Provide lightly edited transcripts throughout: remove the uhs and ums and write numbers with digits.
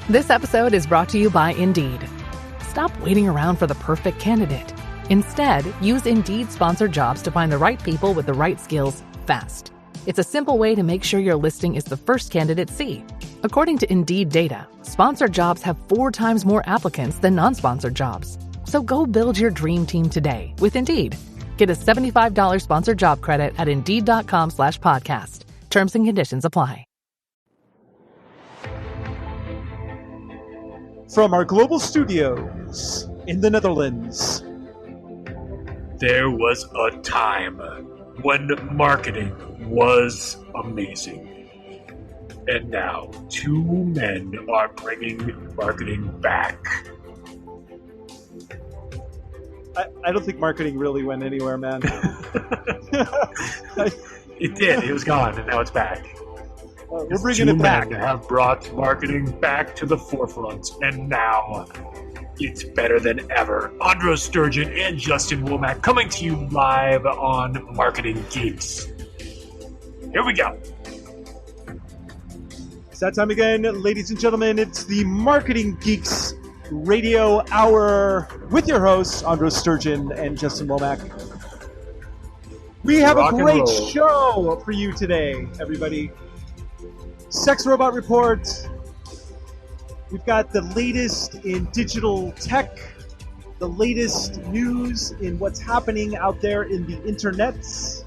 This episode is brought to you by Indeed. Stop waiting around for the perfect candidate. Instead, use Indeed sponsored jobs to find the right people with the right skills fast. It's a simple way to make sure your listing is the first candidates see. According to Indeed data, sponsored jobs have 4 times more applicants than non-sponsored jobs. So go build your dream team today with Indeed. Get a $75 sponsored job credit at Indeed.com/podcast. Terms and conditions apply. From our global studios in the Netherlands. There was a time when marketing was amazing. And now 2 men are bringing marketing back. I don't think marketing really went anywhere, man. It did. It was gone, and now it's back. We're bringing it back. 2 men have brought marketing back to the forefront, and now it's better than ever. Andros Sturgeon and Justin Womack coming to you live on Marketing Geeks. Here we go. It's that time again, ladies and gentlemen. It's the Marketing Geeks Radio Hour with your hosts, Andros Sturgeon and Justin Womack. We have a great show for you today, everybody. Sex Robot Report. We've got the latest in digital tech, the latest news in what's happening out there in the internets.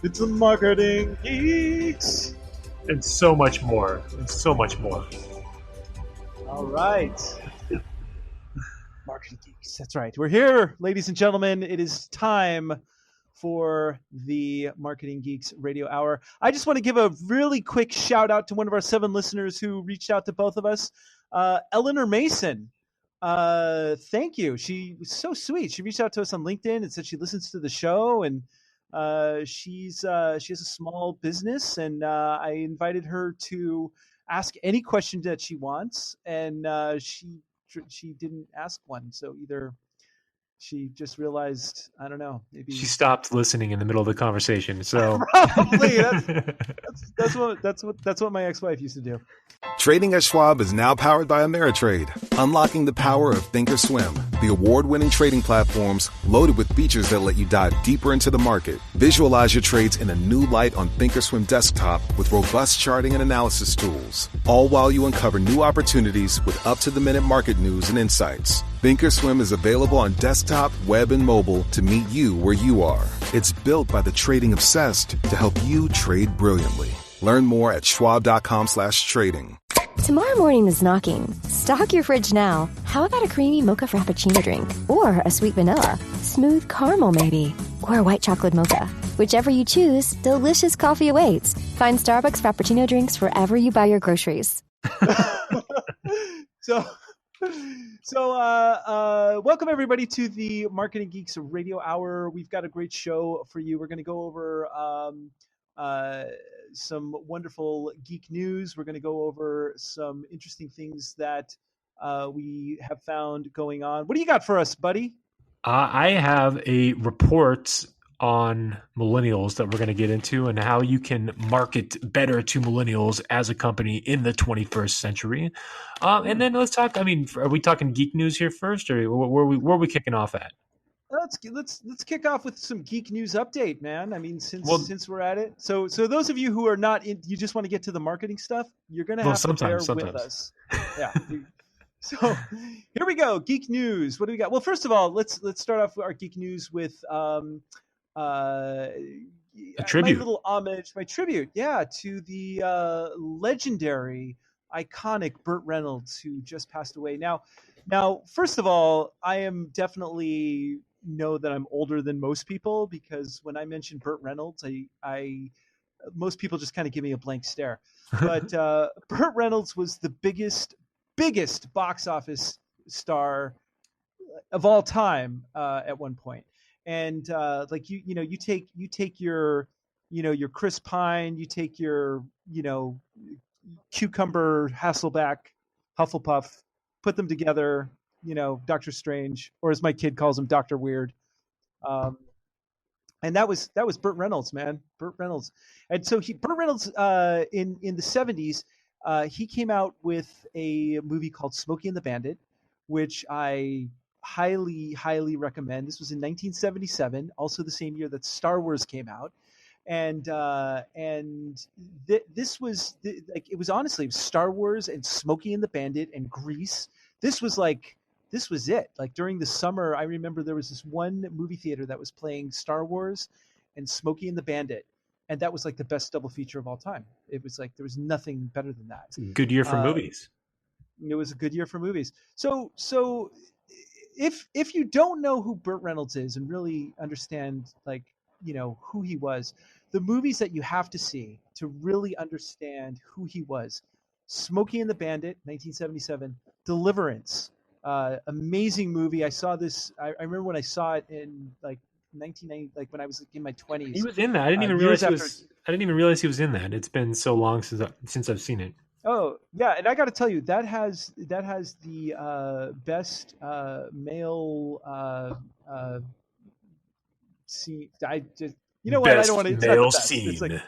It's the Marketing Geeks. And so much more. And so much more. All right. Marketing Geeks. That's right. We're here, ladies and gentlemen. It is time for the Marketing Geeks Radio Hour. I just want to give a really quick shout out to one of our 7 listeners who reached out to both of us. Eleanor Mason. Thank you. She was so sweet. She reached out to us on LinkedIn and said she listens to the show, and she has a small business, and I invited her to ask any question that she wants, and she didn't ask one. So either she just realized, I don't know, maybe she stopped listening in the middle of the conversation. So probably that's what my ex-wife used to do. Trading at Schwab is now powered by Ameritrade, unlocking the power of Thinkorswim, the award-winning trading platforms loaded with features that let you dive deeper into the market. Visualize your trades in a new light on Thinkorswim desktop with robust charting and analysis tools, all while you uncover new opportunities with up-to-the-minute market news and insights. Thinkorswim is available on desktop, web, and mobile to meet you where you are. It's built by the trading obsessed to help you trade brilliantly. Learn more at schwab.com/trading. Tomorrow morning is knocking. Stock your fridge now. How about a creamy mocha frappuccino drink? Or a sweet vanilla? Smooth caramel maybe? Or a white chocolate mocha? Whichever you choose, delicious coffee awaits. Find Starbucks Frappuccino drinks wherever you buy your groceries. So, welcome everybody to the Marketing Geeks Radio Hour. We've got a great show for you. We're going to go over some wonderful geek news. We're going to go over some interesting things that we have found going on. What do you got for us, buddy? I have a report on millennials that we're going to get into and how you can market better to millennials as a company in the 21st century. And then let's talk, are we talking geek news here first, or where are we kicking off at? Let's kick off with some geek news update, man. Since we're at it. So those of you who are not in, you just want to get to the marketing stuff, you're going to have to bear with us. Yeah. So here we go. Geek news. What do we got? Well, first of all, let's start off with our geek news with a tribute. My little homage, my tribute, to the legendary, iconic Burt Reynolds, who just passed away. Now, first of all, I am definitely know that I'm older than most people, because when I mention Burt Reynolds, I most people just kind of give me a blank stare. But Burt Reynolds was the biggest box office star of all time at one point. And you take your Chris Pine, you take your Cucumber Hasselback, Hufflepuff, put them together, Doctor Strange, or as my kid calls him, Dr. Weird. And that was Burt Reynolds, man. Burt Reynolds. And so Burt Reynolds in the 70s he came out with a movie called Smokey and the Bandit, which I highly recommend. This was in 1977, also the same year that Star Wars came out, and this was like it was honestly Star Wars and Smokey and the Bandit and Grease. This was it. Like during the summer, I remember there was this one movie theater that was playing Star Wars and Smokey and the Bandit, and that was like the best double feature of all time. It was like there was nothing better than that. Good year for movies. It was a good year for movies. So if you don't know who Burt Reynolds is and really understand like who he was, the movies that you have to see to really understand who he was: Smokey and the Bandit, 1977, Deliverance, amazing movie. I saw this. I remember when I saw it in like 1990, like when I was in my 20s. He was in that. I didn't even realize he was in that. It's been so long since I've seen it. Oh yeah, and I got to tell you, that has the best male scene. I just what, I don't want to. It's male scene. It's like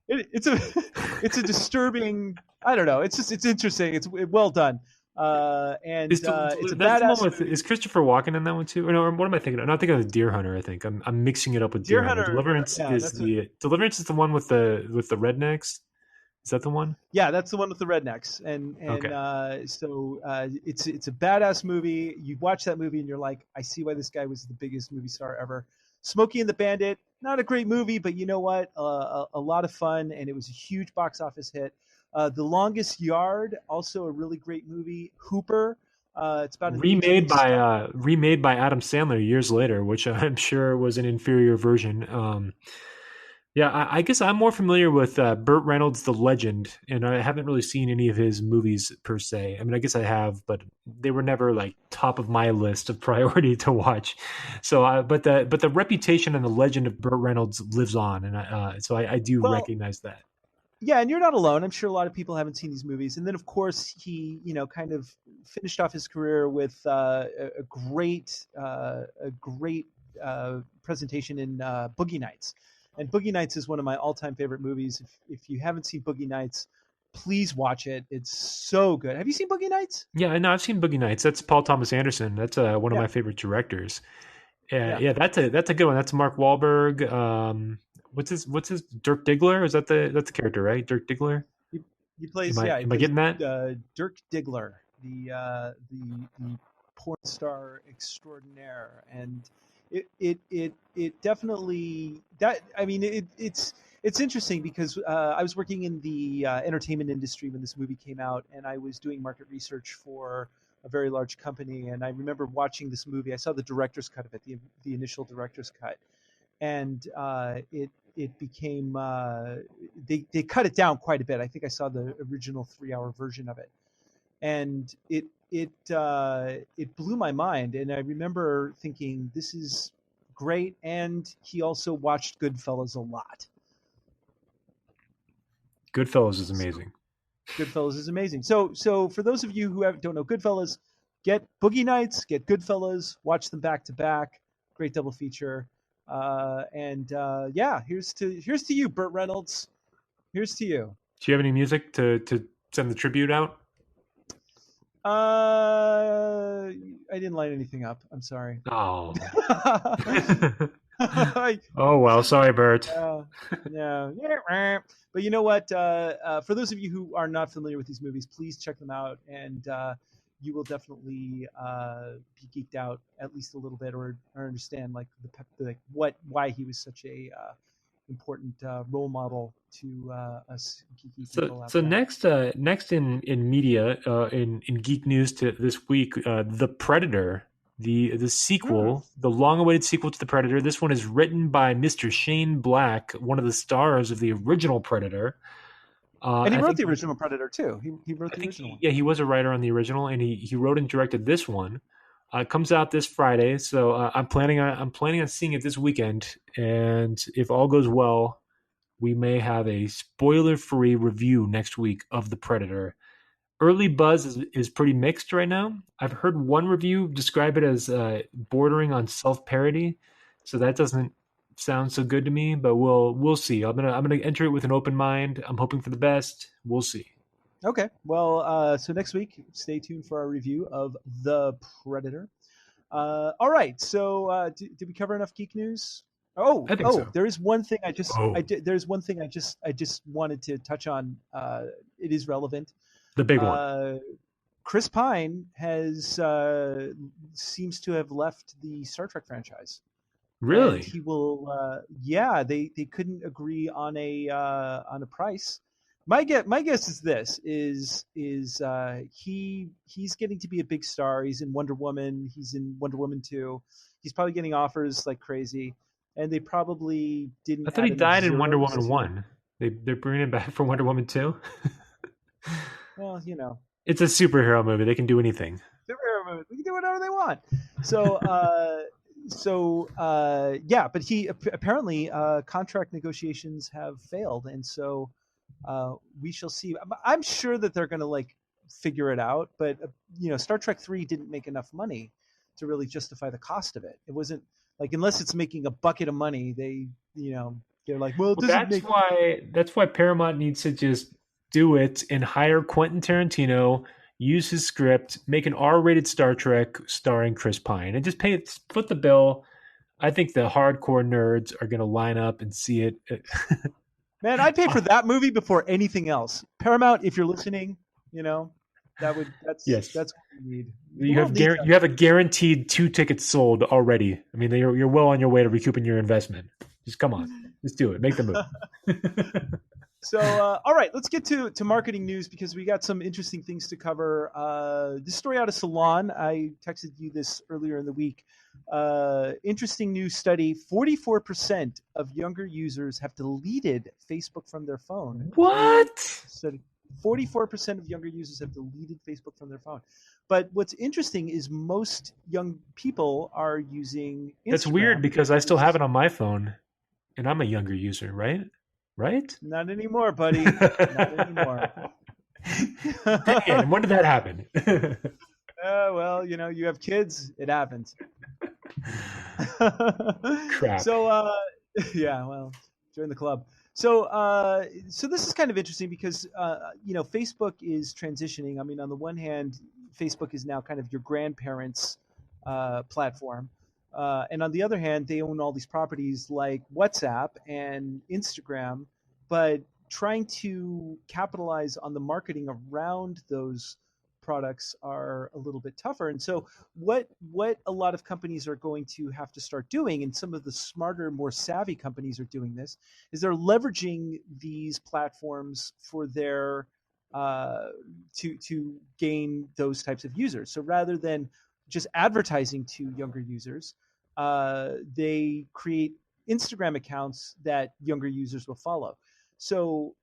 it's a disturbing. I don't know. It's interesting. It's well done. And it's a badass. Is Christopher Walken in that one too? Or no, what am I thinking? I'm not thinking of Deer Hunter. I think I'm mixing it up with Deer Hunter. Deliverance is the one with the rednecks. Is that the one? Yeah, that's the one with the rednecks. And okay. So it's a badass movie. You watch that movie and you're like, I see why this guy was the biggest movie star ever. Smokey and the Bandit, not a great movie, but you know what? A lot of fun, and it was a huge box office hit. The Longest Yard, also a really great movie. Hooper, it's about remade by Adam Sandler years later, which I'm sure was an inferior version. I guess I'm more familiar with Burt Reynolds, the legend, and I haven't really seen any of his movies per se. I mean, I guess I have, but they were never like top of my list of priority to watch. So, but the reputation and the legend of Burt Reynolds lives on, and so I do recognize that. Yeah, and you're not alone. I'm sure a lot of people haven't seen these movies. And then, of course, he, kind of finished off his career with a great presentation in Boogie Nights. And Boogie Nights is one of my all-time favorite movies. If you haven't seen Boogie Nights, please watch it. It's so good. Have you seen Boogie Nights? Yeah, no, I've seen Boogie Nights. That's Paul Thomas Anderson. That's one of my favorite directors. Yeah, that's a good one. That's Mark Wahlberg. What's his Dirk Diggler? Is that's the character, right? Dirk Diggler. He plays. Am I getting that? Dirk Diggler, the porn star extraordinaire, and it definitely that. I mean, it's interesting because I was working in the entertainment industry when this movie came out, and I was doing market research for a very large company, and I remember watching this movie. I saw the director's cut of it, the initial director's cut. And it became they cut it down quite a bit. I think I saw the original 3-hour version of it, and it blew my mind. And I remember thinking, this is great. And he also watched Goodfellas a lot. Goodfellas is amazing. Goodfellas is amazing. So for those of you who don't know Goodfellas, get Boogie Nights, get Goodfellas, watch them back to back. Great double feature. Here's to you, Burt Reynolds. Here's to you. Do you have any music to send the tribute out? I didn't line anything up. I'm sorry. Oh. Oh well, sorry, Bert. Yeah. But you know what? For those of you who are not familiar with these movies, please check them out, and you will definitely be geeked out at least a little bit, or understand why he was such a important role model to us geeky people. So next in media in geek news to this week, The Predator, the sequel, the long-awaited sequel to The Predator. This one is written by Mr. Shane Black, one of the stars of the original Predator. And he wrote the original Predator too. He wrote the original one. Yeah, he was a writer on the original, and he wrote and directed this one. It comes out this Friday, so I'm planning on seeing it this weekend. And if all goes well, we may have a spoiler-free review next week of The Predator. Early buzz is pretty mixed right now. I've heard one review describe it as bordering on self-parody, so that doesn't sound so good to me, but we'll see. I'm gonna enter it with an open mind. I'm hoping for the best. We'll see. Okay. Well, so next week, stay tuned for our review of The Predator. All right. So did we cover enough geek news? I think so. There is one thing there's one thing I just wanted to touch on. It is relevant. The big one. Chris Pine has seems to have left the Star Trek franchise. Really? And he will. They couldn't agree on a price. My guess is this is he's getting to be a big star. He's in Wonder Woman. He's in Wonder Woman 2. He's probably getting offers like crazy, and they probably didn't. I thought he died in Wonder Woman 1. They're bringing him back for Wonder Woman 2. Well, it's a superhero movie. They can do anything. Superhero movie. They can do whatever they want. But he apparently contract negotiations have failed, and so we shall see. I'm sure that they're going to figure it out, but Star Trek 3 didn't make enough money to really justify the cost of it. It wasn't unless it's making a bucket of money, they're like, that's why Paramount needs to just do it and hire Quentin Tarantino, use his script, make an R-rated Star Trek starring Chris Pine, and just foot the bill. I think the hardcore nerds are going to line up and see it. Man, I'd pay for that movie before anything else. Paramount, if you're listening, that's what we need. You have a guaranteed 2 tickets sold already. I mean, you're well on your way to recouping your investment. Just come on, just do it. Make the move. So, all right, let's get to marketing news because we got some interesting things to cover. This story out of Salon, I texted you this earlier in the week. Interesting new study, 44% of younger users have deleted Facebook from their phone. What? So 44% of younger users have deleted Facebook from their phone. But what's interesting is most young people are using Instagram. That's weird because I still have it on my phone, and I'm a younger user, right? Right? Not anymore, buddy. Not anymore. Dang, when did that happen? Well, you have kids. It happens. Crap. So, join the club. So this is kind of interesting because, Facebook is transitioning. I mean, on the one hand, Facebook is now kind of your grandparents' platform. And on the other hand, they own all these properties like WhatsApp and Instagram, but trying to capitalize on the marketing around those products are a little bit tougher. And so what a lot of companies are going to have to start doing, and some of the smarter, more savvy companies are doing this, is they're leveraging these platforms for their to gain those types of users. So rather than just advertising to younger users, they create Instagram accounts that younger users will follow. So,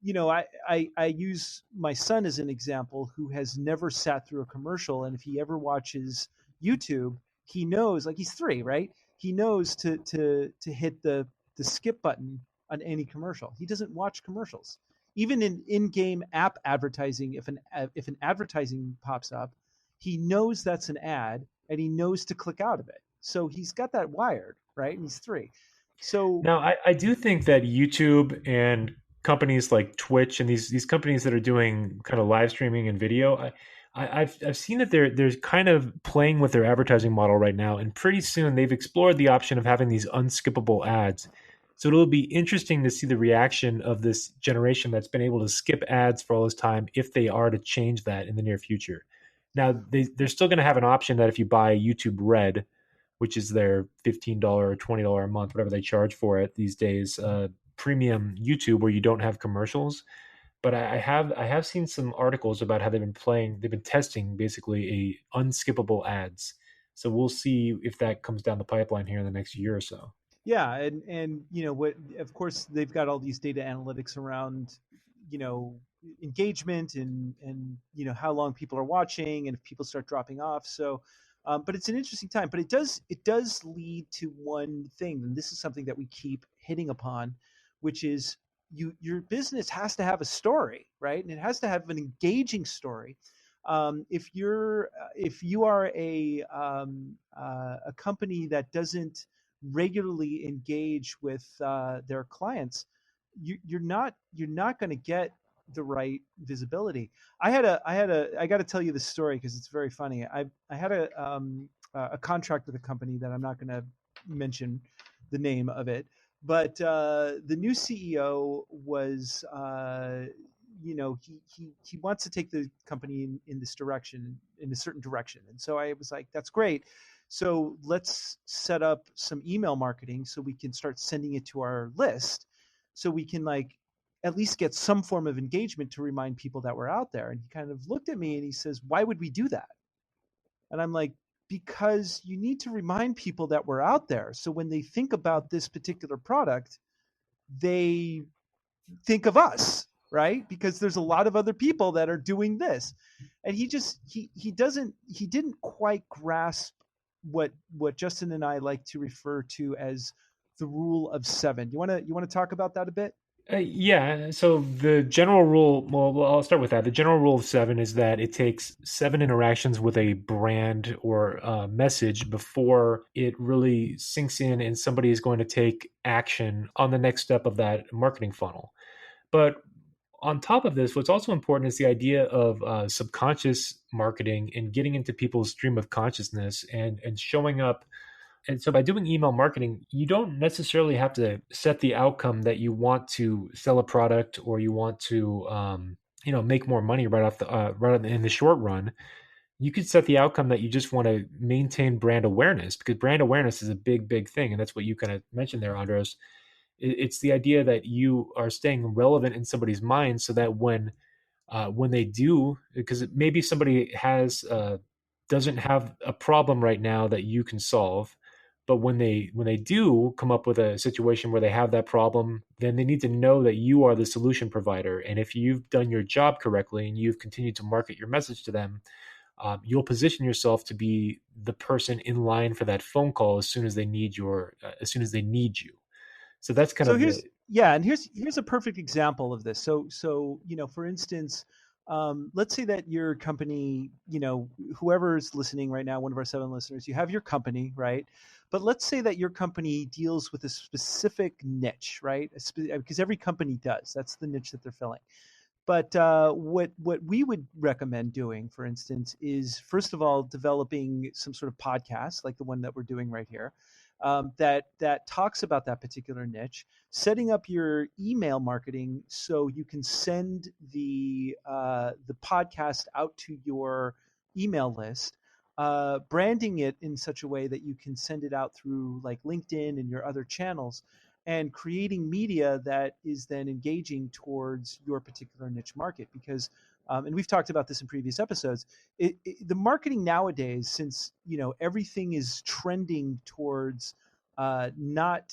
I use my son as an example who has never sat through a commercial. And if he ever watches YouTube, he knows, he's 3, right? He knows to hit the skip button on any commercial. He doesn't watch commercials. Even in-game app advertising, if an advertising pops up, he knows that's an ad and he knows to click out of it. So he's got that wired, right? And he's 3. So now I do think that YouTube and companies like Twitch and these companies that are doing kind of live streaming and video, I've seen that they're kind of playing with their advertising model right now, and pretty soon they've explored the option of having these unskippable ads. So it'll be interesting to see the reaction of this generation that's been able to skip ads for all this time if they are to change that in the near future. Now they're still going to have an option that if you buy YouTube Red, which is their $15 or $20 a month, whatever they charge for it these days, premium YouTube where you don't have commercials. But I have seen some articles about how they've been testing basically a unskippable ads. So we'll see if that comes down the pipeline here in the next year or so. Yeah, and what? Of course, they've got all these data analytics around, engagement and how long people are watching and if people start dropping off. So. But it's an interesting time. But it does lead to one thing, and this is something that we keep hitting upon, which is your business has to have a story, right? And it has to have an engaging story. If you are a company that doesn't regularly engage with their clients, you're not going to get the right visibility. I got to tell you this story because it's very funny. I had a contract with a company that I'm not going to mention the name of it, but the new CEO was, he wants to take the company in this direction, in a certain direction. And so I was like, that's great. So let's set up some email marketing so we can start sending it to our list, so we can like at least get some form of engagement to remind people that we're out there. And he kind of looked at me and he says, why would we do that? And I'm like, because you need to remind people that we're out there. So when they think about this particular product, they think of us, right? Because there's a lot of other people that are doing this. And he didn't quite grasp what Justin and I like to refer to as the rule of 7. You want to talk about that a bit? Yeah. So the general rule, well, I'll start with that. The general rule of 7 is that it takes 7 interactions with a brand or message before it really sinks in and somebody is going to take action on the next step of that marketing funnel. But on top of this, what's also important is the idea of subconscious marketing and getting into people's stream of consciousness and showing up. And so by doing email marketing, you don't necessarily have to set the outcome that you want to sell a product or you want to, make more money right in the short run. You could set the outcome that you just want to maintain brand awareness, because brand awareness is a big, big thing. And that's what you kind of mentioned there, Andres. It's the idea that you are staying relevant in somebody's mind so that when they do, because maybe somebody doesn't have a problem right now that you can solve, but when they do come up with a situation where they have that problem, then they need to know that you are the solution provider. And if you've done your job correctly and you've continued to market your message to them, you'll position yourself to be the person in line for that phone call as soon as they need you. So that's kind of and here's a perfect example of this. So for instance, let's say that your company, whoever's listening right now, one of our 7 listeners, you have your company, right? But let's say that your company deals with a specific niche, right? Because every company does. That's the niche that they're filling. But what we would recommend doing, for instance, is first of all developing some sort of podcast like the one that we're doing right here, that talks about that particular niche, setting up your email marketing so you can send the podcast out to your email list, branding it in such a way that you can send it out through like LinkedIn and your other channels, and creating media that is then engaging towards your particular niche market. Because and we've talked about this in previous episodes, the marketing nowadays, since everything is trending towards not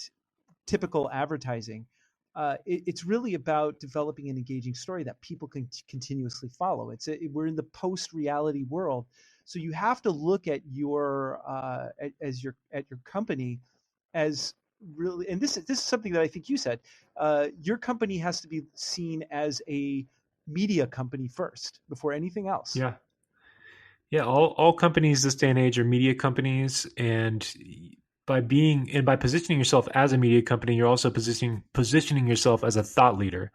typical advertising, it's really about developing an engaging story that people can continuously follow. We're in the post-reality world, so you have to look at your company as really, and this is something that I think you said, your company has to be seen as a media company first before anything else. Yeah. All companies this day and age are media companies, and by positioning yourself as a media company, you're also positioning yourself as a thought leader.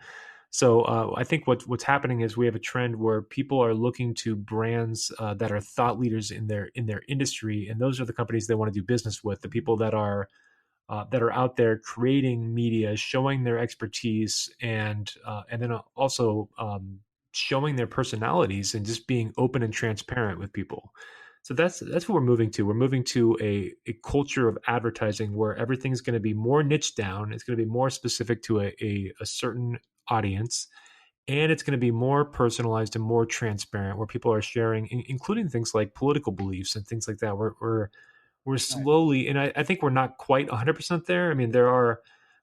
So I think what's happening is we have a trend where people are looking to brands that are thought leaders in their industry, and those are the companies they want to do business with. The people that are out there creating media, showing their expertise, and then also showing their personalities and just being open and transparent with people. So that's what we're moving to. We're moving to a culture of advertising where everything's going to be more niche down. It's going to be more specific to a certain audience, and it's going to be more personalized and more transparent, where people are sharing, including things like political beliefs and things like that. We're slowly, and I think we're not quite 100% there. I mean,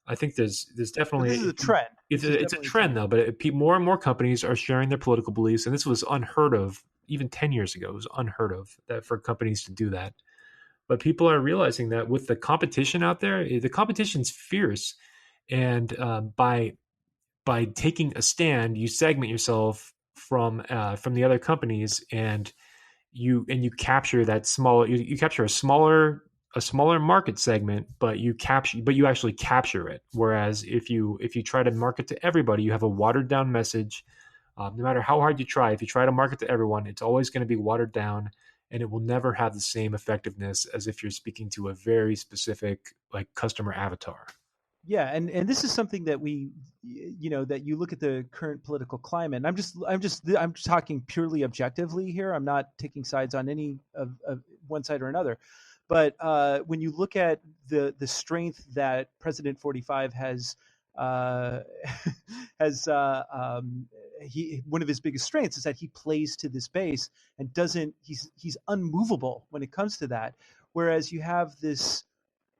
I think there's definitely, but this is a trend. It's a trend though, but more and more companies are sharing their political beliefs. And this was unheard of even 10 years ago. It was unheard of that for companies to do that. But people are realizing that with the competition out there, the competition's fierce. And by taking a stand, you segment yourself from the other companies, and you capture that you capture a smaller market segment, but you actually capture it. Whereas if you try to market to everybody, you have a watered down message, No matter how hard you try, if you try to market to everyone, it's always going to be watered down, and it will never have the same effectiveness as if you're speaking to a very specific like customer avatar. Yeah, and this is something that that you look at the current political climate. And I'm talking purely objectively here. I'm not taking sides on any of one side or another. But when you look at the strength that President 45 has, has one of his biggest strengths is that he plays to this base and he's unmovable when it comes to that. Whereas you have this,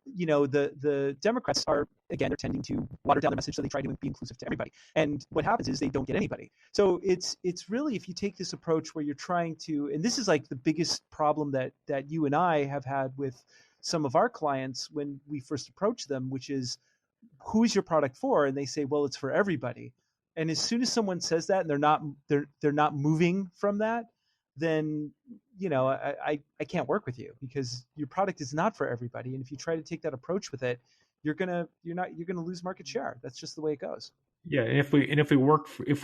the Democrats are, again, they're tending to water down the message, so they try to be inclusive to everybody. And what happens is they don't get anybody. So it's really, if you take this approach where you're trying to, and this is like the biggest problem that you and I have had with some of our clients when we first approach them, which is, who is your product for? And they say, well, it's for everybody. And as soon as someone says that and they're not moving from that, then I can't work with you, because your product is not for everybody. And if you try to take that approach with it, you're gonna lose market share. That's just the way it goes. Yeah, and if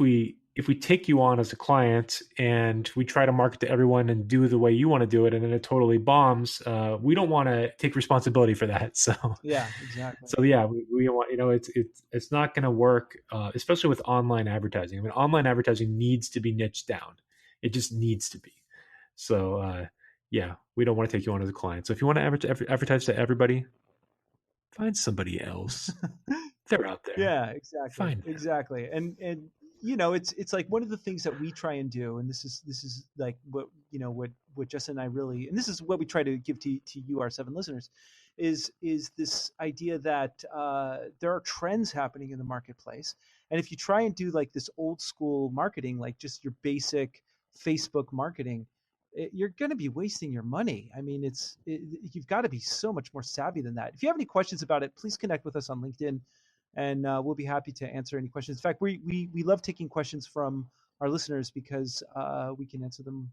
we take you on as a client and we try to market to everyone and do the way you want to do it, and then it totally bombs, we don't want to take responsibility for that. So yeah, exactly. So yeah, we want, it's not going to work, especially with online advertising. I mean, online advertising needs to be niched down. It just needs to be. So yeah, we don't want to take you on as a client. So if you want to advertise to everybody, find somebody else. They're out there. Yeah, exactly. Fine. Exactly. And it's like one of the things that we try and do, and this is like what Justin and I really, and this is what we try to give to you, our 7 listeners, is this idea that there are trends happening in the marketplace. And if you try and do like this old school marketing, like just your basic Facebook marketing, you're going to be wasting your money. I mean, you've got to be so much more savvy than that. If you have any questions about it, please connect with us on LinkedIn, and we'll be happy to answer any questions. In fact, we love taking questions from our listeners, because we can answer them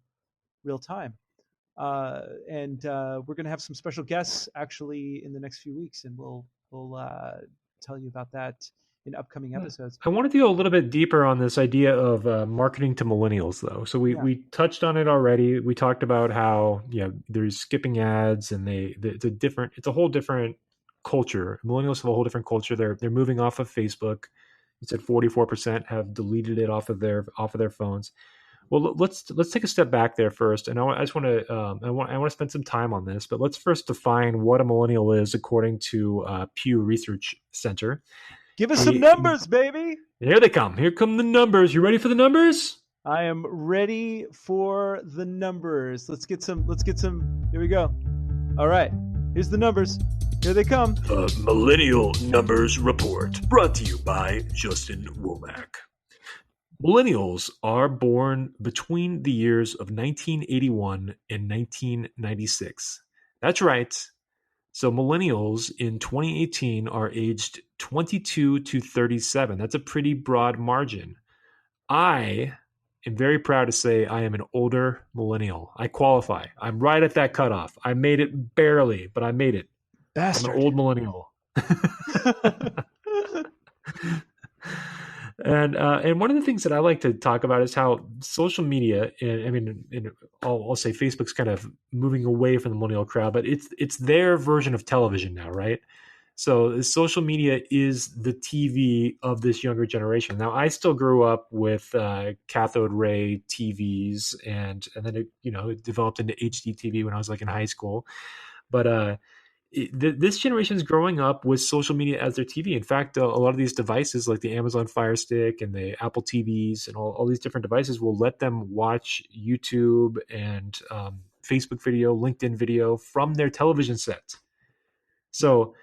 real time. And we're going to have some special guests actually in the next few weeks, and we'll tell you about that in upcoming episodes. I want to go a little bit deeper on this idea of marketing to millennials, though. So we touched on it already. We talked about how there's skipping ads, and it's a whole different culture. Millennials have a whole different culture. They're moving off of Facebook. You said 44% have deleted it off of their phones. Well, let's take a step back there first, and I just want to I want to spend some time on this. But let's first define what a millennial is according to Pew Research Center. Give us some numbers, baby. Here they come. Here come the numbers. You ready for the numbers? I am ready for the numbers. Let's get some. Here we go. All right. Here's the numbers. Here they come. The Millennial Numbers Report, brought to you by Justin Womack. Millennials are born between the years of 1981 and 1996. That's right. So millennials in 2018 are aged 22 to 37. That's a pretty broad margin. I am very proud to say I am an older millennial. I qualify. I'm right at that cutoff. I made it barely, but I made it. Bastard. I'm an old millennial. And one of the things that I like to talk about is how social media, I'll say Facebook's kind of moving away from the millennial crowd, but it's their version of television now, right? So social media is the TV of this younger generation. Now, I still grew up with cathode ray TVs, and then it developed into HD TV when I was like in high school. But this generation is growing up with social media as their TV. In fact, a lot of these devices, like the Amazon Fire Stick and the Apple TVs and all these different devices, will let them watch YouTube and Facebook video, LinkedIn video from their television set. So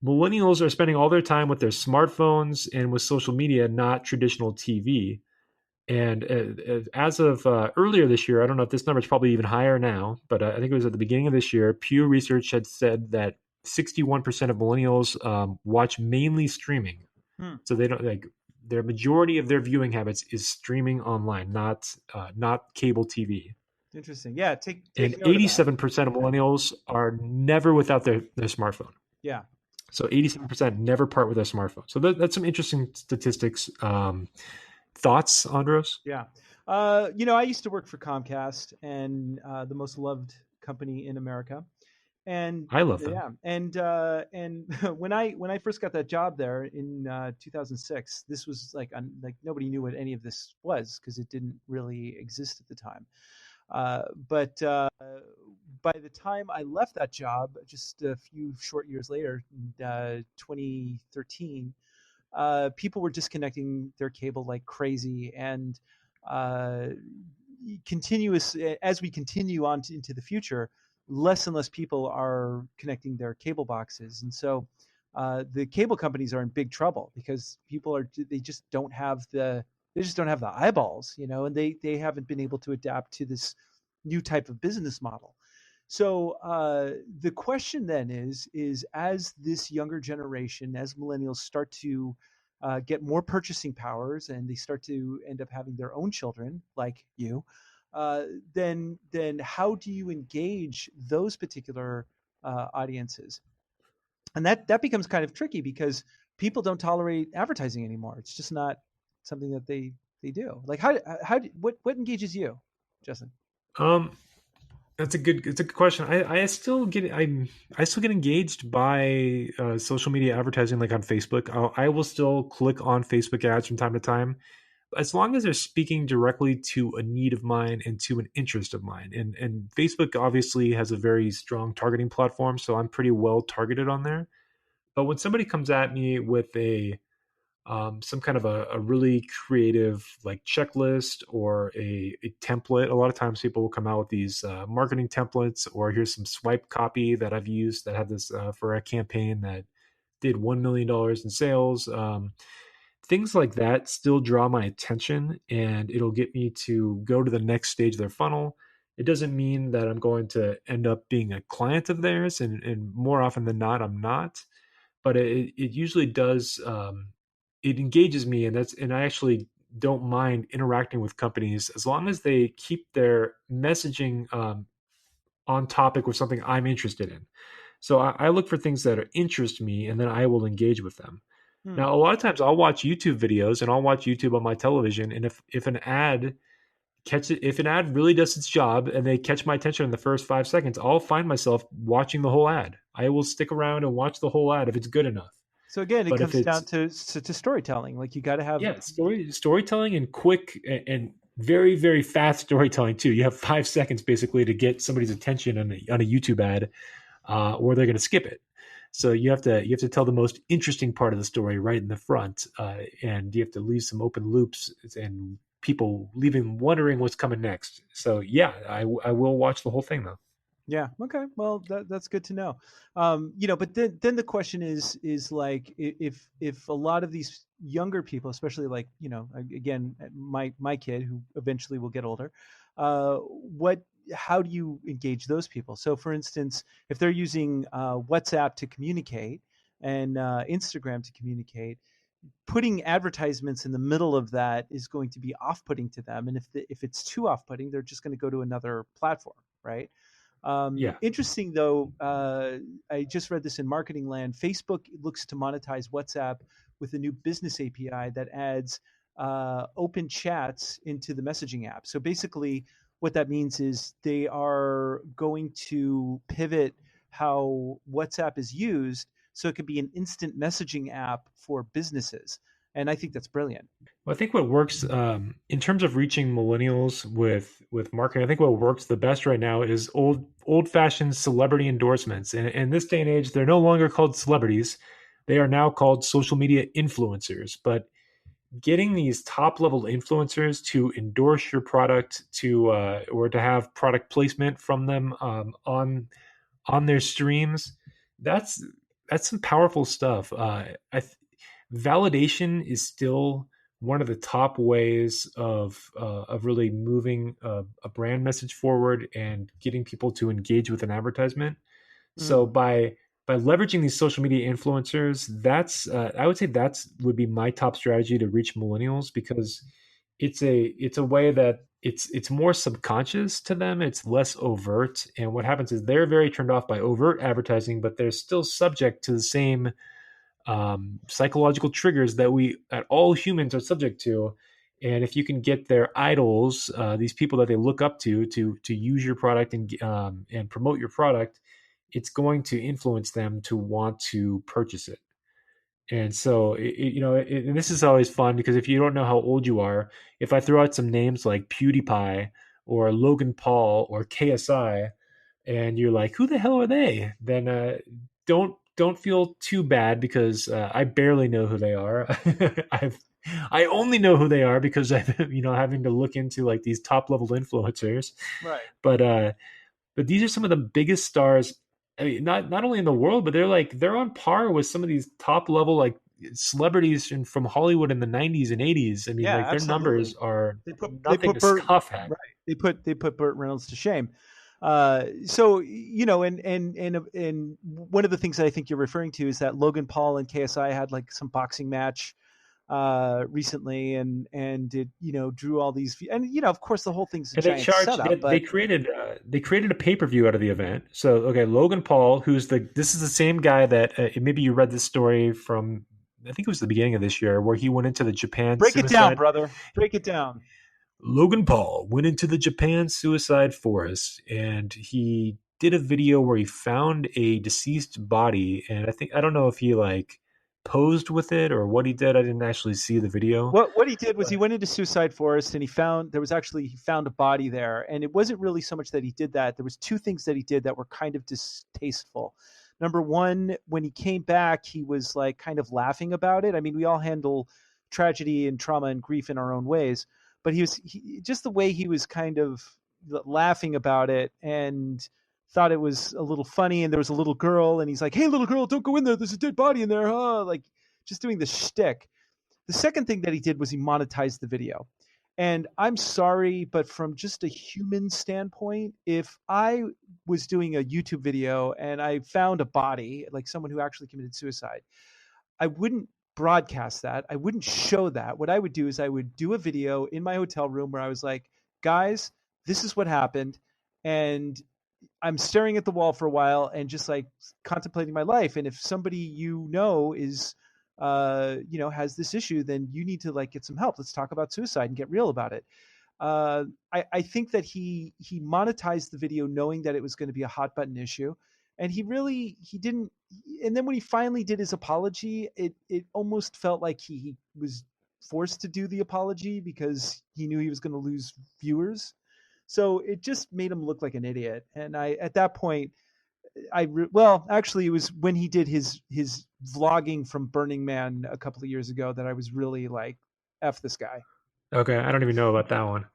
millennials are spending all their time with their smartphones and with social media, not traditional TV. And as of earlier this year, I don't know if this number is probably even higher now, but I think it was at the beginning of this year, Pew Research had said that 61% of millennials watch mainly streaming. So they don't their majority of their viewing habits is streaming online, not cable TV. Interesting. Yeah. And 87% of millennials are never without their smartphone. Yeah. So 87% never part with their smartphone. So that's some interesting statistics. Thoughts, Andros? Yeah. I used to work for Comcast, and the most loved company in America. And I love them. Yeah, and when I first got that job there in 2006, this was like nobody knew what any of this was because it didn't really exist at the time. But by the time I left that job, just a few short years later, 2013, people were disconnecting their cable like crazy, and uh, continuous as we continue on into the future, less and less people are connecting their cable boxes, and so the cable companies are in big trouble because they just don't have the eyeballs, and they haven't been able to adapt to this new type of business model. So the question then is as this younger generation, as millennials start to get more purchasing powers and they start to end up having their own children, like you, uh, then how do you engage those particular audiences? And that becomes kind of tricky because people don't tolerate advertising anymore. It's just not something that they do. Like what engages you, Justin? Um, it's a good question. I still get engaged by social media advertising, like on Facebook. I will still click on Facebook ads from time to time, as long as they're speaking directly to a need of mine and to an interest of mine. And Facebook obviously has a very strong targeting platform, so I'm pretty well targeted on there. But when somebody comes at me with some kind of a really creative like checklist or a template. A lot of times people will come out with these marketing templates, or here's some swipe copy that I've used that had this for a campaign that did $1 million in sales. Things like that still draw my attention, and it'll get me to go to the next stage of their funnel. It doesn't mean that I'm going to end up being a client of theirs, and more often than not, I'm not. But it usually does. It engages me, and I actually don't mind interacting with companies as long as they keep their messaging on topic with something I'm interested in. So I look for things that interest me, and then I will engage with them. Now, a lot of times I'll watch YouTube videos, and I'll watch YouTube on my television, and if an ad if an ad really does its job and they catch my attention in the first 5 seconds, I'll find myself watching the whole ad. I will stick around and watch the whole ad if it's good enough. So again, it comes down to storytelling. Like you got to have storytelling and quick and very, very fast storytelling too. You have 5 seconds basically to get somebody's attention on a YouTube ad, or they're going to skip it. So you have to tell the most interesting part of the story right in the front, and you have to leave some open loops and people leaving wondering what's coming next. So yeah, I will watch the whole thing though. Yeah. Okay. Well, that's good to know. But then the question is like if a lot of these younger people, especially like again my kid who eventually will get older, how do you engage those people? So for instance, if they're using WhatsApp to communicate and Instagram to communicate, putting advertisements in the middle of that is going to be off-putting to them, and if it's too off-putting, they're just going to go to another platform, right? Interesting though, I just read this in Marketing Land. Facebook looks to monetize WhatsApp with a new business API that adds open chats into the messaging app. So basically, what that means is they are going to pivot how WhatsApp is used so it could be an instant messaging app for businesses. And I think that's brilliant. Well, I think what works in terms of reaching millennials with marketing, I think what works the best right now is old-fashioned celebrity endorsements. And in this day and age, they're no longer called celebrities. They are now called social media influencers. But getting these top-level influencers to endorse your product or to have product placement from them on their streams, that's some powerful stuff. Validation is still one of the top ways of really moving a brand message forward and getting people to engage with an advertisement. So by leveraging these social media influencers, that's I would say would be my top strategy to reach millennials, because it's a way that it's more subconscious to them. It's less overt, and what happens is they're very turned off by overt advertising, but they're still subject to the same psychological triggers that all humans are subject to. And if you can get their idols, these people that they look up to use your product and promote your product, it's going to influence them to want to purchase it. And so, and this is always fun because if you don't know how old you are, if I throw out some names like PewDiePie or Logan Paul or KSI, and you're like, who the hell are they? Then don't feel too bad because I barely know who they are. I only know who they are because I've having to look into like these top level influencers. Right. But these are some of the biggest stars. I mean, not only in the world, but they're on par with some of these top level like celebrities from Hollywood in the 90s and 80s. I mean, like their numbers are nothing to scoff at. Right. They put Burt Reynolds to shame. So and one of the things that I think you're referring to is that Logan Paul and KSI had like some boxing match recently, and it drew all these, and of course the whole thing's a giant setup. They created a pay-per-view out of the event. So okay, Logan Paul, this is the same guy that maybe you read this story from, I think it was the beginning of this year, where he went into the Japan. Break it down, brother. Break it down. Logan Paul went into the Japan suicide forest and he did a video where he found a deceased body, and I don't know if he like posed with it or what he did. I didn't actually see the video. What he did was he went into suicide forest and he found a body there, and it wasn't really so much that he did that. There was two things that he did that were kind of distasteful. Number one, when he came back, he was like kind of laughing about it. I mean, we all handle tragedy and trauma and grief in our own ways, but just the way he was kind of laughing about it and thought it was a little funny. And there was a little girl and he's like, "Hey, little girl, don't go in there. There's a dead body in there." Huh? Like just doing the shtick. The second thing that he did was he monetized the video. And I'm sorry, but from just a human standpoint, if I was doing a YouTube video and I found a body, like someone who actually committed suicide, I wouldn't broadcast that. I wouldn't show that. What I would do is I would do a video in my hotel room where I was like, "Guys, this is what happened." And I'm staring at the wall for a while and just like contemplating my life. And if somebody is, has this issue, then you need to like get some help. Let's talk about suicide and get real about it. I think that he monetized the video knowing that it was going to be a hot button issue. And he didn't. And then when he finally did his apology, it almost felt like he was forced to do the apology because he knew he was going to lose viewers. So it just made him look like an idiot. And at that point, actually, it was when he did his vlogging from Burning Man a couple of years ago that I was really like, F this guy. Okay, I don't even know about that one.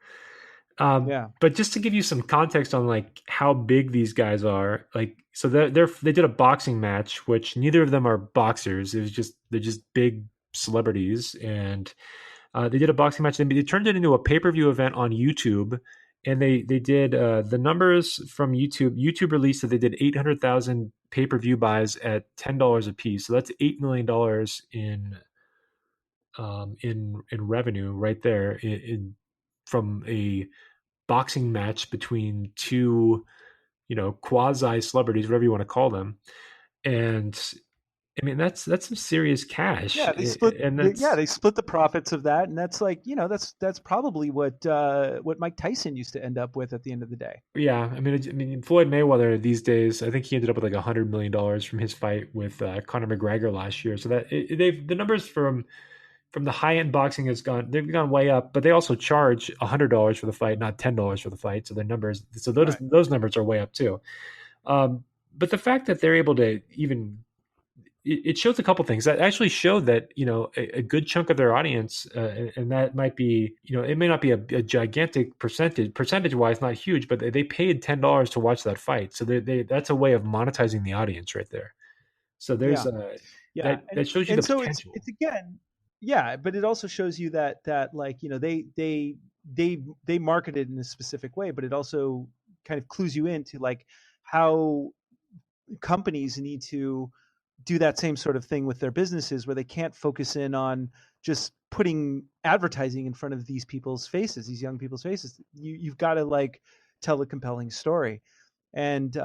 Yeah. But just to give you some context on like how big these guys are, like so they did a boxing match, which neither of them are boxers. They're just big celebrities, and they did a boxing match. They turned it into a pay-per-view event on YouTube. And they did the numbers from YouTube. YouTube released that they did 800,000 pay-per-view buys at $10 a piece. So that's $8 million in revenue right there from a boxing match between two, quasi celebrities, whatever you want to call them. And I mean, that's some serious cash. Yeah, they split the profits of that, and that's like, that's probably what Mike Tyson used to end up with at the end of the day. Yeah, I mean, Floyd Mayweather these days, I think he ended up with like $100 million from his fight with Conor McGregor last year. So that the numbers from the high end boxing they've gone way up, but they also charge $100 for the fight, not $10 for the fight. So their numbers, those numbers are way up too. But the fact that they're able to even it shows a couple things that actually showed that, a good chunk of their audience, and that might be, it may not be a gigantic percentage wise, not huge, but they paid $10 to watch that fight. So that's a way of monetizing the audience right there. So there's that shows you the potential. So it's again, yeah, but it also shows you that like, they market it in a specific way, but it also kind of clues you into like how companies need to do that same sort of thing with their businesses, where they can't focus in on just putting advertising in front of these people's faces, these young people's faces. You've got to like tell a compelling story. And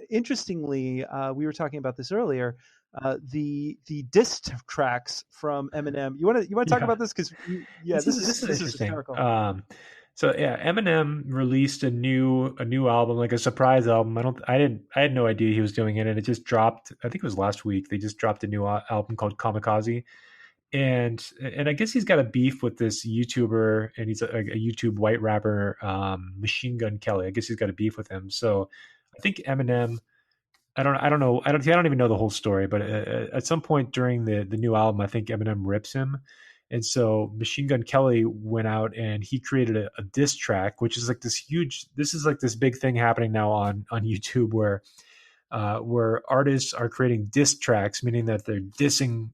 interestingly, we were talking about this earlier. the diss tracks from Eminem. You want to talk about this because this is hysterical. Eminem released a new album, like a surprise album. I had no idea he was doing it, and it just dropped. I think it was last week. They just dropped a new album called Kamikaze, and I guess he's got a beef with this YouTuber, and he's a YouTube white rapper, Machine Gun Kelly. I guess he's got a beef with him. So I think Eminem. I don't know. I don't even know the whole story, but at some point during the new album, I think Eminem rips him. And so Machine Gun Kelly went out and he created a diss track, which is like this big thing happening now on YouTube where artists are creating diss tracks, meaning that they're dissing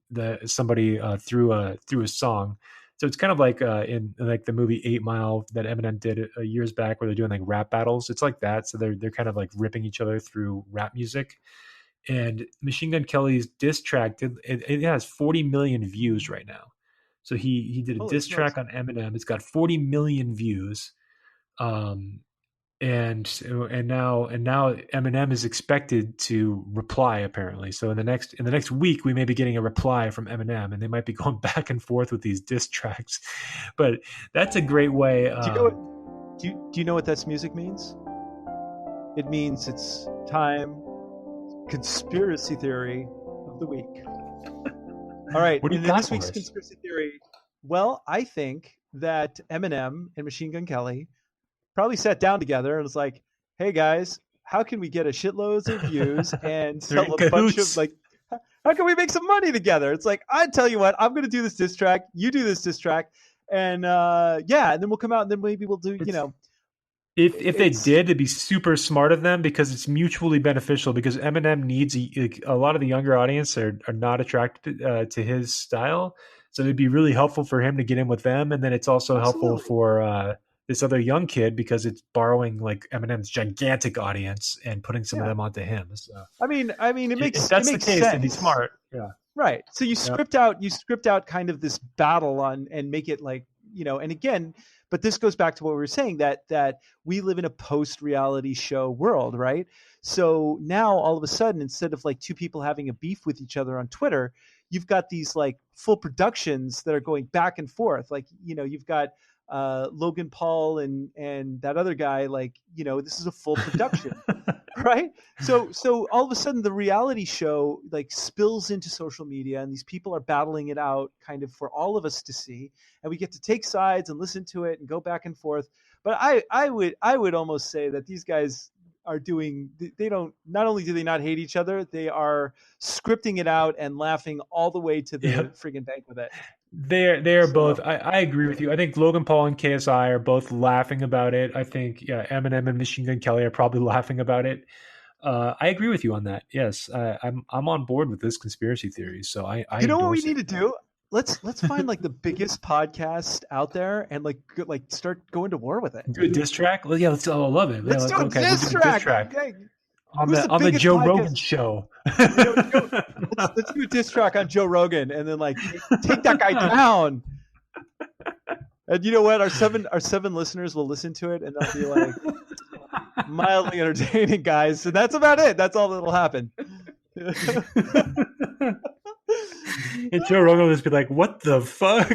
somebody through a song. So it's kind of like in like the movie 8 Mile that Eminem did years back, where they're doing like rap battles. It's like that. So they're kind of like ripping each other through rap music. And Machine Gun Kelly's diss track it has 40 million views right now. So he did a diss track on Eminem. It's got 40 million views. And now Eminem is expected to reply, apparently. So in the next week, we may be getting a reply from Eminem, and they might be going back and forth with these diss tracks. But that's a great way. Do you know what this music means? It means it's time. Conspiracy theory of the week. All right. What do you got this week's conspiracy theory? Well, I think that Eminem and Machine Gun Kelly probably sat down together and was like, "Hey guys, how can we get a shitloads of views and sell a bunch of how can we make some money together?" It's like, I tell you what, I'm going to do this diss track, you do this diss track, and and then we'll come out and then maybe we'll do, If they did, it'd be super smart of them because it's mutually beneficial. Because Eminem needs a lot of the younger audience are not attracted to his style, so it'd be really helpful for him to get in with them, and then it's also helpful for this other young kid because it's borrowing like Eminem's gigantic audience and putting some of them onto him. So I mean, it makes if that's it makes the case, sense. then he's smart. Yeah, right. So you script out kind of this battle and make it like, and again. But this goes back to what we were saying, that we live in a post-reality show world, right? So now all of a sudden, instead of like two people having a beef with each other on Twitter, you've got these like full productions that are going back and forth. Like, you've got Logan Paul and that other guy, like, this is a full production. Right. So all of a sudden the reality show like spills into social media and these people are battling it out kind of for all of us to see. And we get to take sides and listen to it and go back and forth. But I would almost say that these guys are not only do they not hate each other, they are scripting it out and laughing all the way to the friggin' bank with it. They're both. I agree with you. I think Logan Paul and KSI are both laughing about it. I think Eminem and Machine Gun Kelly are probably laughing about it. I agree with you on that. Yes, I'm on board with this conspiracy theory. So I you know what we need to do? Let's find like the biggest podcast out there and like start going to war with it. Do a diss track? Well, yeah, I love it. Let's do a diss track. Okay. On the Joe Rogan show. Let's do a diss track on Joe Rogan and then like take that guy down. And you know what? Our seven listeners will listen to it and they'll be like mildly entertaining, guys. So that's about it. That's all that'll happen. And Joe Rogan will just be like, "What the fuck?"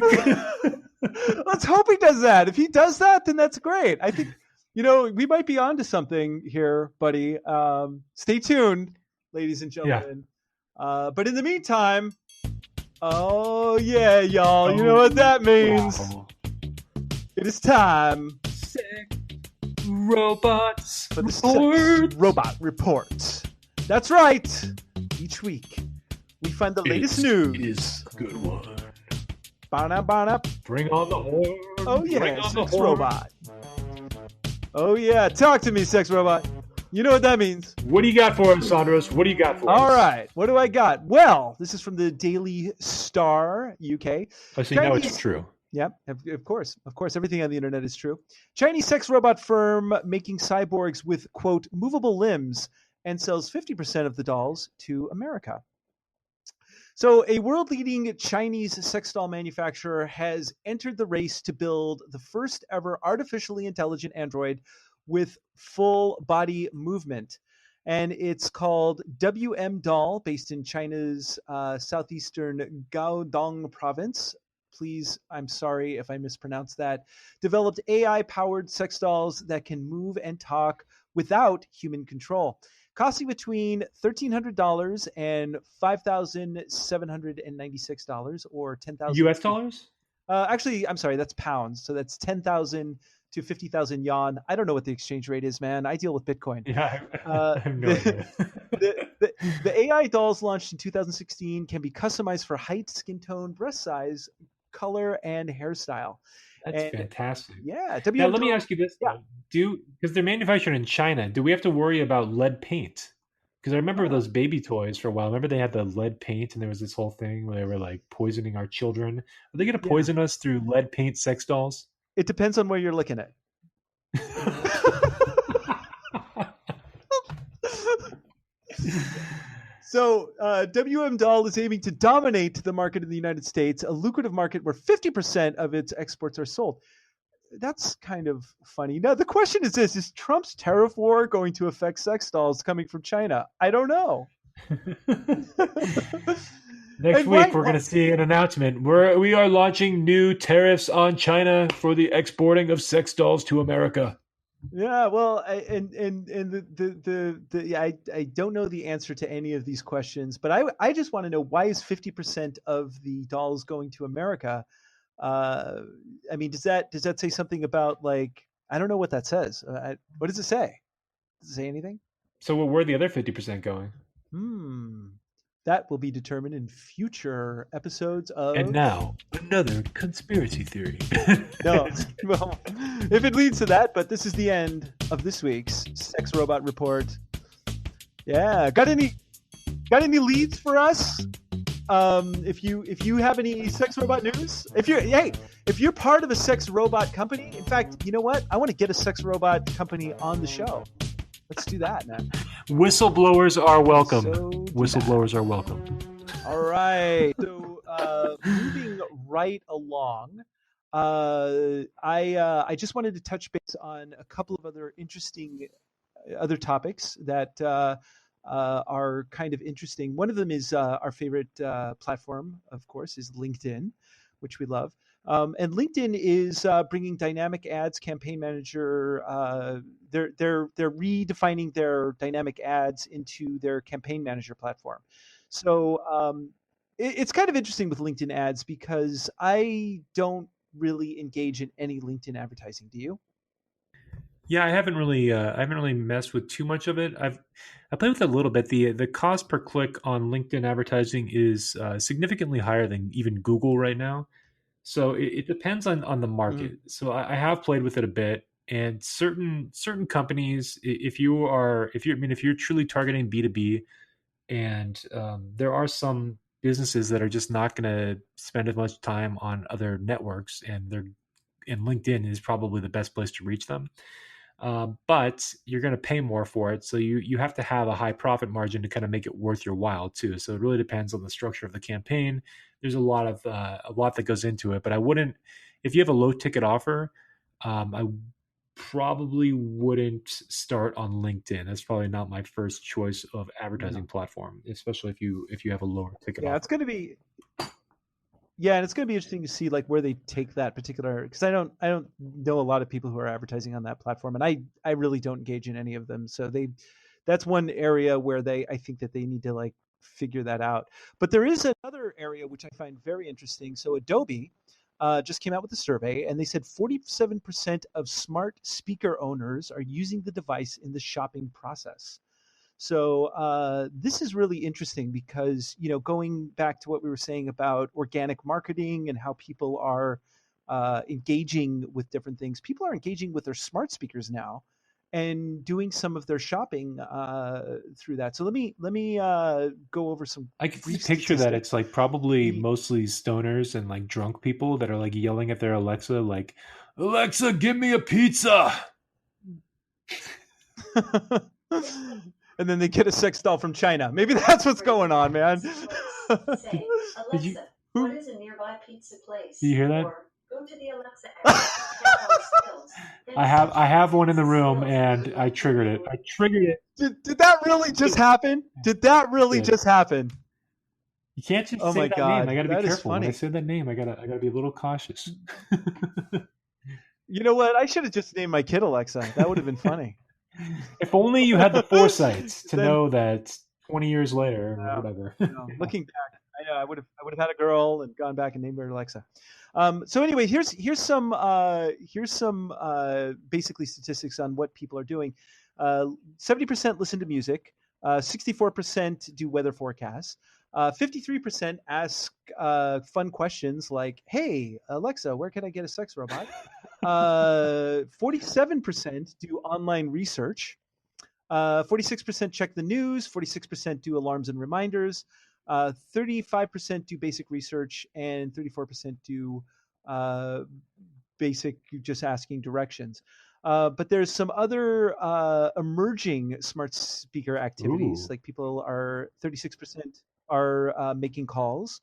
Let's hope he does that. If he does that, then that's great. I think we might be onto something here, buddy. Stay tuned, ladies and gentlemen. Yeah. But in the meantime, oh yeah, y'all, you know what that means. Wow. It is time. Sex Robots for the Sex Robot Report. That's right. Each week, we find the latest news. It is a good one. Bring on the horn. Oh yeah, Sex Robot. Oh yeah, talk to me, Sex Robot. You know what that means. What do you got for us, Sandros? What do you got for us? All right, what do I got? Well, this is from the Daily Star, UK. I see, now it's true. Yeah, of course, everything on the internet is true. Chinese sex robot firm making cyborgs with, quote, movable limbs and sells 50% of the dolls to America. So a world-leading Chinese sex doll manufacturer has entered the race to build the first ever artificially intelligent android with full body movement. and it's called WM Doll, based in China's southeastern Guangdong province. Please, I'm sorry if I mispronounced that. Developed AI-powered sex dolls that can move and talk without human control, costing between $1,300 and $5,796, or 10,000 U.S. dollars. Actually, I'm sorry, that's pounds. So that's 10,000 to 50,000 yuan. I don't know what the exchange rate is, man. I deal with Bitcoin. Yeah, I have no idea. The AI dolls launched in 2016 can be customized for height, skin tone, breast size, color, and hairstyle. That's fantastic. Yeah. Now, let me ask you this. Yeah. Because they're manufactured in China, do we have to worry about lead paint? Because I remember those baby toys for a while. Remember they had the lead paint, and there was this whole thing where they were like poisoning our children. Are they going to poison us through lead paint sex dolls? It depends on where you're looking at. So WM Doll is aiming to dominate the market in the United States, a lucrative market where 50% of its exports are sold. That's kind of funny. Now, the question is this: is Trump's tariff war going to affect sex dolls coming from China? I don't know. Next week, we're going to see an announcement where we are launching new tariffs on China for the exporting of sex dolls to America. Yeah, well, I don't know the answer to any of these questions, but I just want to know, why is 50% of the dolls going to America? I mean, does that say something about, like, I don't know what that says. What does it say? Does it say anything? So where are the other 50% going? That will be determined in future episodes of... And now, another conspiracy theory. No, well, if it leads to that, but this is the end of this week's Sex Robot Report. Yeah, got any leads for us? If you have any sex robot news, if you're part of a sex robot company, in fact, you know what? I want to get a sex robot company on the show. Let's do that, man. Whistleblowers are welcome. Whistleblowers are welcome. All right. So moving right along, I just wanted to touch base on a couple of other interesting other topics that are kind of interesting. One of them is our favorite platform, of course, is LinkedIn, which we love. And LinkedIn is bringing dynamic ads, campaign manager. They're redefining their dynamic ads into their campaign manager platform. So it's kind of interesting with LinkedIn ads, because I don't really engage in any LinkedIn advertising. Do you? Yeah, I haven't really messed with too much of it. I played with it a little bit. The cost per click on LinkedIn advertising is significantly higher than even Google right now. So it depends on the market. Mm-hmm. So I have played with it a bit, and certain companies, if you're truly targeting B2B, and there are some businesses that are just not going to spend as much time on other networks, and LinkedIn is probably the best place to reach them. But you're going to pay more for it, so you have to have a high profit margin to kind of make it worth your while too. So it really depends on the structure of the campaign. There's a lot that goes into it, but I wouldn't, if you have a low ticket offer, I probably wouldn't start on LinkedIn. That's probably not my first choice of advertising platform, especially if you have a lower ticket offer. Yeah, it's going to be. Yeah, and it's going to be interesting to see, like, where they take that particular, because I don't know a lot of people who are advertising on that platform, and I really don't engage in any of them. So that's one area where I think that they need to, like, figure that out. But there is another area which I find very interesting. So Adobe just came out with a survey, and they said 47% of smart speaker owners are using the device in the shopping process. So this is really interesting because, going back to what we were saying about organic marketing and how people are engaging with different things, people are engaging with their smart speakers now and doing some of their shopping through that. So let me go over some. I can picture that it's like probably mostly stoners and like drunk people that are like yelling at their Alexa, like, "Alexa, give me a pizza." And then they get a sex doll from China. Maybe that's what's going on, man. Say, Alexa, what is a nearby pizza place? Did you hear that? Or Go to the Alexa app. Tap on skills. I have one in the room, and I triggered it. Did that really just happen? Did that really just happen? You can't just oh say my that God, name. I got to be that is careful. When I funny. say that name, I gotta be a little cautious. You know what? I should have just named my kid Alexa. That would have been funny. If only you had the foresight to know that 20 years later or whatever. Looking back, I know I would have had a girl and gone back and named her Alexa. So anyway, here's some basically statistics on what people are doing. 70% listen to music. 64% do weather forecasts. 53% ask fun questions like, "Hey Alexa, where can I get a sex robot?" 47% do online research. 46% check the news. 46% do alarms and reminders. 35% do basic research, and 34% do basic just asking directions. But there's some other emerging smart speaker activities. Ooh. Like 36% are making calls.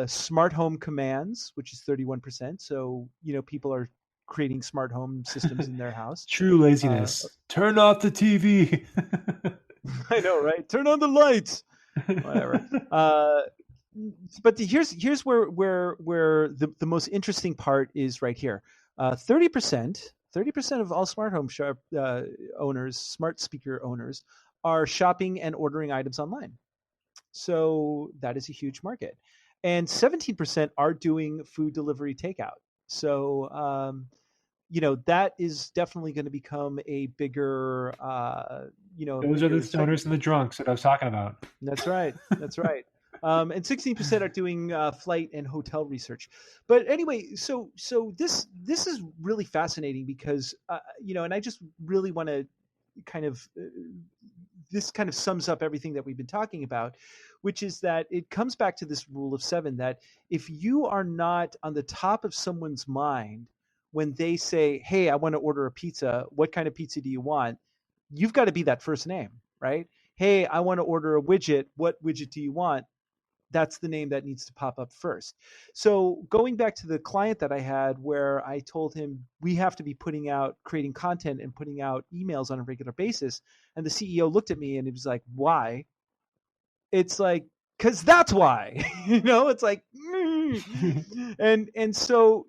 Smart home commands, which is 31%. So, people are creating smart home systems in their house. True laziness. Turn off the TV. I know, right? Turn on the lights. Whatever. But here's where the most interesting part is right here. 30% of all smart home smart speaker owners are shopping and ordering items online. So that is a huge market. And 17% are doing food delivery takeout. So that is definitely going to become a bigger, Those are the stoners and the drunks that I was talking about. That's right. That's right. And 16% are doing flight and hotel research. But anyway, so this is really fascinating because, and I just really want to this kind of sums up everything that we've been talking about, which is that it comes back to this rule of 7, that if you are not on the top of someone's mind when they say, "Hey, I want to order a pizza. What kind of pizza do you want?" You've got to be that first name, right? "Hey, I want to order a widget. What widget do you want?" That's the name that needs to pop up first. So going back to the client that I had, where I told him we have to be creating content and putting out emails on a regular basis. And the CEO looked at me and he was like, "Why?" It's like, "'Cause that's why." It's like, and so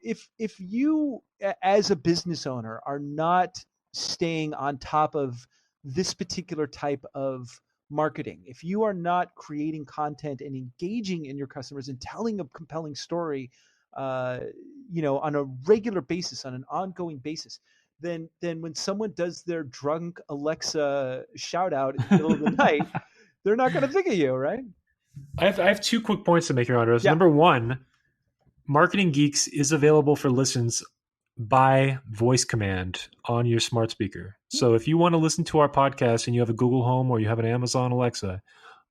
if you as a business owner are not staying on top of this particular type of marketing, if you are not creating content and engaging in your customers and telling a compelling story, on a regular basis, on an ongoing basis, then when someone does their drunk Alexa shout out in the middle of the night, they're not going to think of you, right? I have 2 quick points to make here, Andres. Yeah. Number 1, Marketing Geeks is available for listens by voice command on your smart speaker. So if you want to listen to our podcast and you have a Google Home or you have an Amazon Alexa,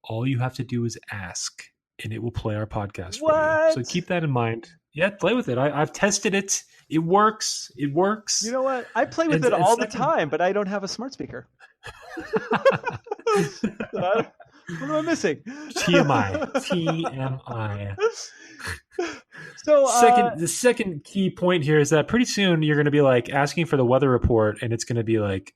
all you have to do is ask and it will play our podcast for you. So keep that in mind. Yeah, play with it. I've tested it. It works. It works. You know what? I play with it all the time, but I don't have a smart speaker. What am I missing? TMI. So the second key point here is that pretty soon you're going to be like asking for the weather report, and it's going to be like,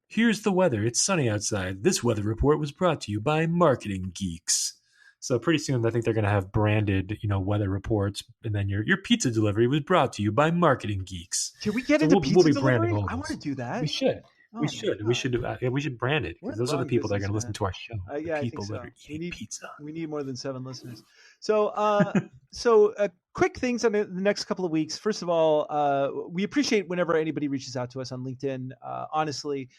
"Here's the weather. It's sunny outside. This weather report was brought to you by Marketing Geeks." So pretty soon I think they're going to have branded, weather reports, and then your pizza delivery was brought to you by Marketing Geeks. Can we get into pizza delivery? I want to do that. We should. We should brand it, because those are the people that are going to listen to our show. Yeah, people I think so. that are eating pizza. We need more than 7 listeners. So, quick things on the next couple of weeks. First of all, we appreciate whenever anybody reaches out to us on LinkedIn. Honestly,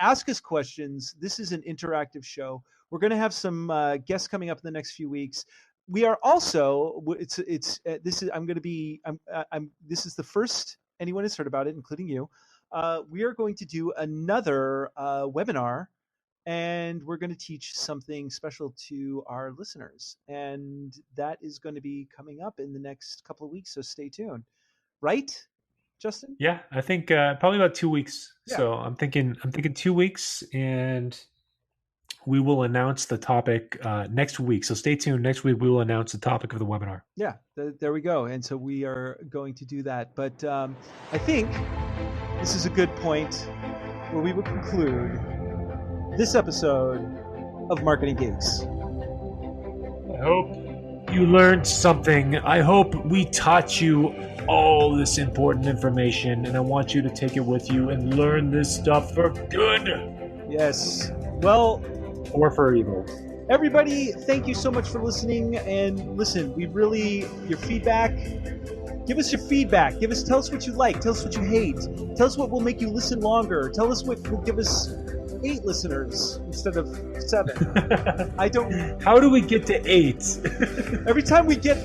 ask us questions. This is an interactive show. We're going to have some guests coming up in the next few weeks. We are also. This is the first anyone has heard about it, including you. We are going to do another webinar, and we're going to teach something special to our listeners. And that is going to be coming up in the next couple of weeks, so stay tuned. Right, Justin? Yeah, I think probably about 2 weeks. Yeah. So I'm thinking 2 weeks, and we will announce the topic next week. So stay tuned. Next week, we will announce the topic of the webinar. Yeah, there we go. And so we are going to do that. But I think this is a good point where we will conclude this episode of Marketing Geeks. I hope you learned something. I hope we taught you all this important information, and I want you to take it with you and learn this stuff for good. Yes. Well, or for evil. Everybody, thank you so much for listening. And listen, your feedback, give us your feedback. Tell us what you like. Tell us what you hate. Tell us what will make you listen longer. Tell us what will give us 8 listeners instead of 7. How do we get to 8? Every time we get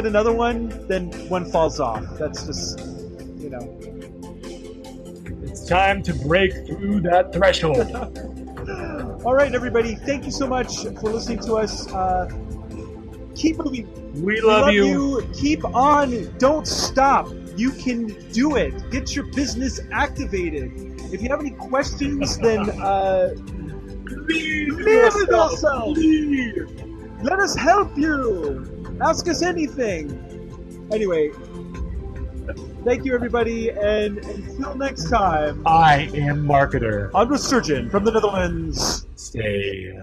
another one, then one falls off. That's just, It's time to break through that threshold. All right, everybody. Thank you so much for listening to us. Keep moving. We love you. Keep on. Don't stop. You can do it. Get your business activated. If you have any questions, then leave with yourself. Let us help you. Ask us anything. Anyway, thank you, everybody, and until next time. I am Marketer. I'm the surgeon from the Netherlands. Stay